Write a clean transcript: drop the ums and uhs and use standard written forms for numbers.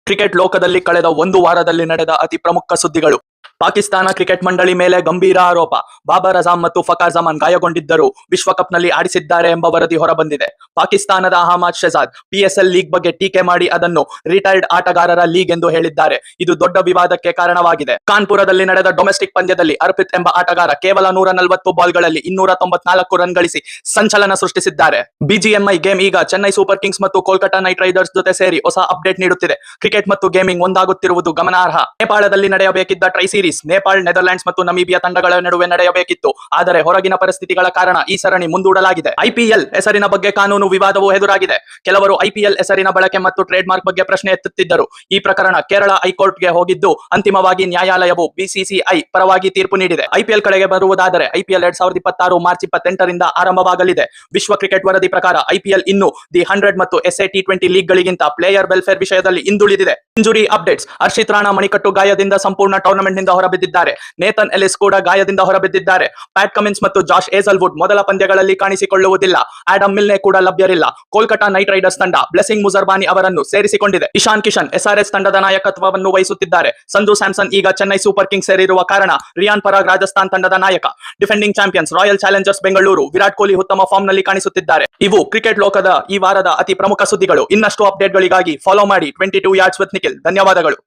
Cricket ಲೋಕದಲ್ಲಿ ಕಳೆದ ಒಂದು ವಾರದಲ್ಲಿ ನಡೆದ ಅತಿ ಪ್ರಮುಖ ಸುದ್ದಿಗಳು. ಪಾಕಿಸ್ತಾನ ಕ್ರಿಕೆಟ್ ಮಂಡಳಿ ಮೇಲೆ ಗಂಭೀರ ಆರೋಪ. ಬಾಬರ್ ಅಜಾಮ್ ಮತ್ತು ಫಖರ್ ಜಮಾನ್ ಗಾಯಗೊಂಡಿದ್ದರೂ ವಿಶ್ವಕಪ್ನಲ್ಲಿ ಆಡಿಸಿದ್ದಾರೆ ಎಂಬ ವರದಿ ಹೊರಬಂದಿದೆ. ಪಾಕಿಸ್ತಾನದ ಅಹಮದ್ ಶೆಹಜಾದ್ PSL ಲೀಗ್ ಬಗ್ಗೆ ಟೀಕೆ ಮಾಡಿ ಅದನ್ನು ರಿಟೈರ್ಡ್ ಆಟಗಾರರ ಲೀಗ್ ಎಂದು ಹೇಳಿದ್ದಾರೆ. ಇದು ದೊಡ್ಡ ವಿವಾದಕ್ಕೆ ಕಾರಣವಾಗಿದೆ. ಕಾನ್ಪುರದಲ್ಲಿ ನಡೆದ ಡೊಮೆಸ್ಟಿಕ್ ಪಂದ್ಯದಲ್ಲಿ ಅರ್ಪಿತ್ ಎಂಬ ಆಟಗಾರ ಕೇವಲ 140 ಬಾಲ್ಗಳಲ್ಲಿ 294 ರನ್ ಗಳಿಸಿ ಸಂಚಲನ ಸೃಷ್ಟಿಸಿದ್ದಾರೆ. BGMI ಗೇಮ್ ಈಗ ಚೆನ್ನೈ ಸೂಪರ್ ಕಿಂಗ್ಸ್ ಮತ್ತು ಕೋಲ್ಕತಾ ನೈಟ್ ರೈಡರ್ಸ್ ಜೊತೆ ಸೇರಿ ಹೊಸ ಅಪ್ಡೇಟ್ ನೀಡುತ್ತಿದೆ. ಕ್ರಿಕೆಟ್ ಮತ್ತು ಗೇಮಿಂಗ್ ಒಂದಾಗುತ್ತಿರುವುದು ಗಮನಾರ್ಹ. ನೇಪಾಳದಲ್ಲಿ ನಡೆಯಬೇಕಿದ್ದ ಟ್ರೈ ಸೀರೀಸ್ ನೇಪಾಳ, ನೆದರ್ಲ್ಯಾಂಡ್ಸ್ ಮತ್ತು ನಮೀಬಿಯಾ ತಂಡಗಳ ನಡುವೆ ನಡೆಯಬೇಕಿತ್ತು. ಆದರೆ ಹೊರಗಿನ ಪರಿಸ್ಥಿತಿಗಳ ಕಾರಣ ಈ ಸರಣಿ ಮುಂದೂಡಲಾಗಿದೆ. IPL ಹೆಸರಿನ ಬಗ್ಗೆ ಕಾನೂನು ವಿವಾದವೂ ಎದುರಾಗಿದೆ. ಕೆಲವರು IPL ಹೆಸರಿನ ಬಳಕೆ ಮತ್ತು ಟ್ರೇಡ್ ಮಾರ್ಕ್ ಬಗ್ಗೆ ಪ್ರಶ್ನೆ ಎತ್ತುತ್ತಿದ್ದರು. ಈ ಪ್ರಕರಣ ಕೇರಳ ಹೈಕೋರ್ಟ್ಗೆ ಹೋಗಿದ್ದು ಅಂತಿಮವಾಗಿ ನ್ಯಾಯಾಲಯವು BCCI ಪರವಾಗಿ ತೀರ್ಪು ನೀಡಿದೆ. IPL ಕಡೆಗೆ ಬರುವುದಾದರೆ IPL 2026 ಮಾರ್ಚ್ 28ರಿಂದ ಆರಂಭವಾಗಲಿದೆ. ವಿಶ್ವ ಕ್ರಿಕೆಟ್ ವರದಿ ಪ್ರಕಾರ IPL ಇನ್ನು ದಿ 100 ಮತ್ತು SA T20 ಲೀಗ್ ಗಳಿಗಿಂತ ಪ್ಲೇಯರ್ ವೆಲ್ಫೇರ್ ವಿಷಯದಲ್ಲಿ ಹಿಂದುಳಿದಿದೆ. Injury updates. ಹರ್ಷಿತ್ ರಾಣಾ ಮಣಿಕಟ್ಟು ಗಾಯದಿಂದ ಸಂಪೂರ್ಣ ಟೂರ್ನಮೆಂಟ್ ನಿಂದ ಹೊರಬಿದ್ದಿದ್ದಾರೆ. ನೇಥನ್ ಎಲಿಸ್ ಕೂಡ ಗಾಯದಿಂದ ಹೊರಬಿದ್ದಿದ್ದಾರೆ. ಪ್ಯಾಟ್ ಕಮಿನ್ಸ್ ಮತ್ತು ಜಾಶ್ ಹೇಜಲ್ವುಡ್ ಮೊದಲ ಪಂದ್ಯಗಳಲ್ಲಿ ಕಾಣಿಸಿಕೊಳ್ಳುವುದಿಲ್ಲ. ಆಡಮ್ ಮಿಲ್ನೆ ಕೂಡ ಲಭ್ಯರಿಲ್ಲ. ಕೋಲ್ಕತಾ ನೈಟ್ ರೈಡರ್ಸ್ ತಂಡ ಬ್ಲೆಸಿಂಗ್ ಮುಜರ್ಬಾನಿ ಅವರನ್ನು ಸೇರಿಸಿಕೊಂಡಿದೆ. ಇಶಾನ್ ಕಿಶನ್ SRH ತಂಡದ ನಾಯಕತ್ವವನ್ನು ವಹಿಸುತ್ತಿದ್ದಾರೆ. ಸಂಜು ಸ್ಯಾಮ್ಸನ್ ಈಗ ಚೆನ್ನೈ ಸೂಪರ್ ಕಿಂಗ್ಸ್ ಸೇರಿರುವ ಕಾರಣ ರಿಯಾನ್ ಪರಾಗ್ ರಾಜಸ್ಥಾನ್ ತಂಡದ ನಾಯಕ. Defending champions royal Challengers Bengaluru Virat Kohli ಉತ್ತಮ ಫಾರ್ಮ್ ನಲ್ಲಿ ಕಾಣಿಸುತ್ತಿದ್ದಾರೆ. ಇವು ಕ್ರಿಕೆಟ್ ಲೋಕದ ಈ ವಾರದ ಅತಿ ಪ್ರಮುಖ ಸುದ್ದಿಗಳು. ಇನ್ನಷ್ಟು ಅಪ್ಡೇಟ್ಗಳಿಗಾಗಿ ಫಾಲೋ ಮಾಡಿ 22 ಯಾರ್ಡ್ಸ್ ವಿತ್ ನಿಖಿಲ್. ಧನ್ಯವಾದಗಳು.